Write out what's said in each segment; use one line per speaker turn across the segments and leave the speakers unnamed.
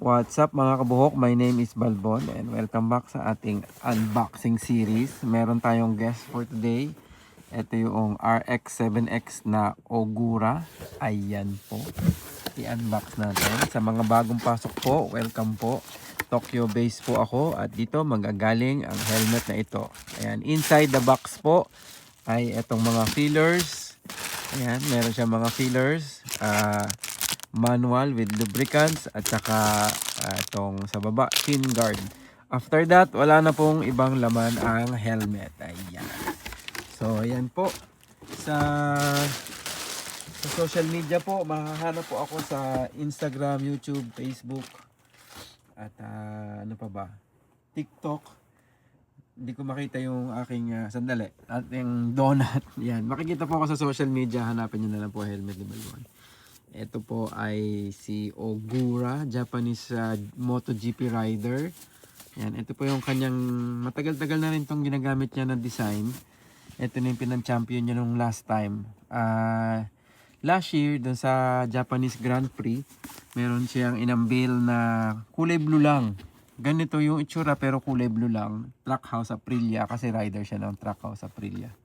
What's up mga kabuhok? My name is Balbon and welcome back sa ating unboxing series. Meron tayong guest for today. Ito yung RX-7X na Ogura. Ayan po. I-unbox natin. Sa mga bagong pasok po, welcome po. Tokyo based po ako at dito magagaling ang helmet na ito. Ayan, inside the box po ay itong mga fillers. Ayan, meron siya mga fillers. Manual with lubricants at saka itong sa baba, shin guard. After that, wala na pong ibang laman ang helmet. Ayan. So, ayan po. Sa social media po, makakahanap po ako sa Instagram, YouTube, Facebook, at ano pa ba? TikTok. Hindi ko makita yung aking sandali. Ating donut. Yan. Makikita po ako sa social media. Hanapin nyo na lang po helmet ni Balbon. Ito po ay si Ogura, Japanese MotoGP rider. Yan, ito po yung kanyang matagal-tagal na rin itong ginagamit niya na design. Ito na yung pinang-champion niya nung last time. Last year, dun sa Japanese Grand Prix, meron siyang inambil na kulay blue lang. Ganito yung itsura pero kulay blue lang. Trackhouse Aprilia kasi rider siya ng Trackhouse Aprilia.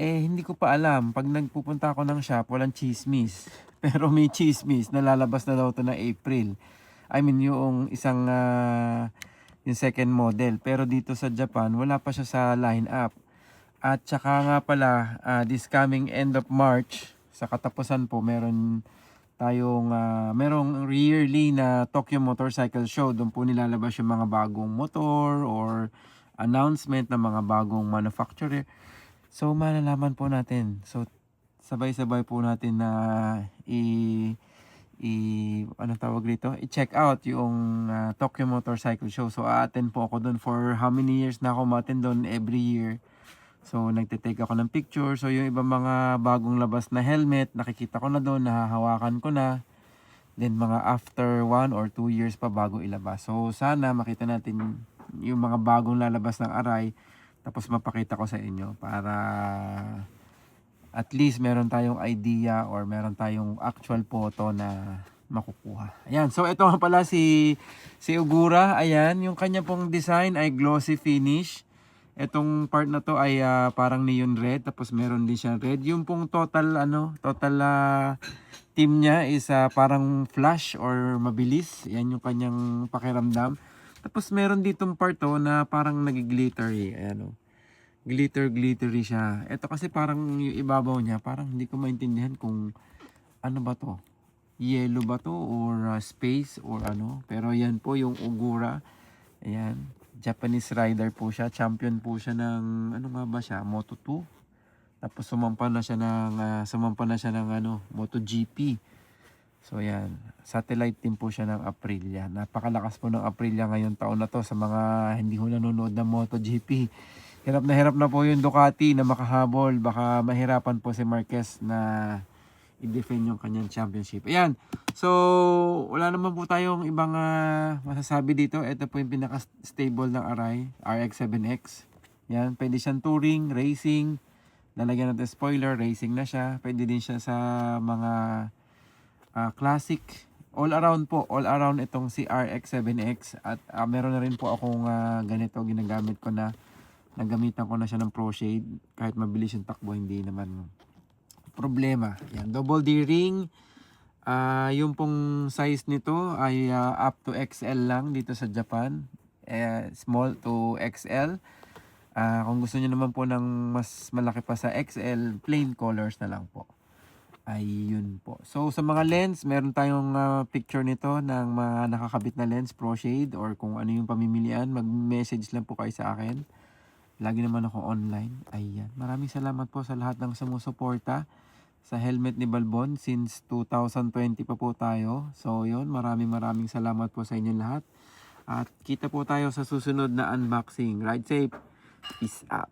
Hindi ko pa alam. Pag nagpupunta ako ng shop, walang chismis. Pero may chismis. Nalalabas na daw ito na April. I mean, yung isang, yung second model. Pero dito sa Japan, wala pa siya sa lineup. At saka nga pala, this coming end of March, sa katapusan po, meron tayong, merong yearly na Tokyo Motorcycle Show. Doon po nilalabas yung mga bagong motor or announcement ng mga bagong manufacturer. So malalaman po natin. So sabay-sabay po natin na ano tawag dito? I-check out yung Tokyo Motorcycle Show. So a-attend po ako doon for how many years na ako ma-attend doon every year. So nagte-take ako ng picture. So yung ibang mga bagong labas na helmet, nakikita ko na doon, nahahawakan ko na. Then mga after 1 or 2 years pa bago ilabas. So sana makita natin yung mga bagong lalabas ng Arai. Tapos mapakita ko sa inyo para at least meron tayong idea or meron tayong actual photo na makukuha. Ayan, so ito nga pala si Ogura. Ayan, yung kanya pong design ay glossy finish. Itong part na to ay parang neon red, tapos meron din siyang red. Yung pong total team niya is parang flash or mabilis. Yan yung kanyang pakiramdam. Tapos meron ditong part na parang nag-glittery. Ayan o. Glittery siya. Ito kasi parang yung ibabaw niya, parang hindi ko maintindihan kung ano ba to. Yellow ba to or space or ano. Pero yan po yung Ogura. Ayan. Japanese rider po siya. Champion po siya ng ano nga ba siya? Moto2. Tapos sumampa na siya ng MotoGP. So yan, satellite team po siya ng Aprilia. Napakalakas po ng Aprilia ngayong taon na to sa mga hindi ho nanonood ng MotoGP. Hirap na po yung Ducati na makahabol. Baka mahirapan po si Marquez na i-defend yung kanyang championship. Ayan, so wala naman po tayong ibang masasabi dito. Ito po yung pinaka-stable ng Arai, RX-7X. Yan, pwede siyang touring, racing. Lalagyan natin spoiler, racing na siya. Pwede din siya sa mga classic, all around itong si RX-7X at meron na rin po akong ganito ginagamit ko na nagamitan ko na siya ng Pro Shade kahit mabilis yung takbo, hindi naman problema. Yan, double D-ring. Yung pong size nito ay up to XL lang dito sa Japan, small to XL. Kung gusto niyo naman po ng mas malaki pa sa XL, plain colors na lang po. Ayun po. So sa mga lens, meron tayong picture nito ng mga nakakabit na lens, Pro Shade, or kung ano yung pamimilian, mag-message lang po kayo sa akin. Lagi naman ako online. Ayan. Maraming salamat po sa lahat ng sumusuporta sa helmet ni Balbon since 2020 pa po tayo. So yun, maraming salamat po sa inyo lahat. At kita po tayo sa susunod na unboxing. Ride safe. Peace out.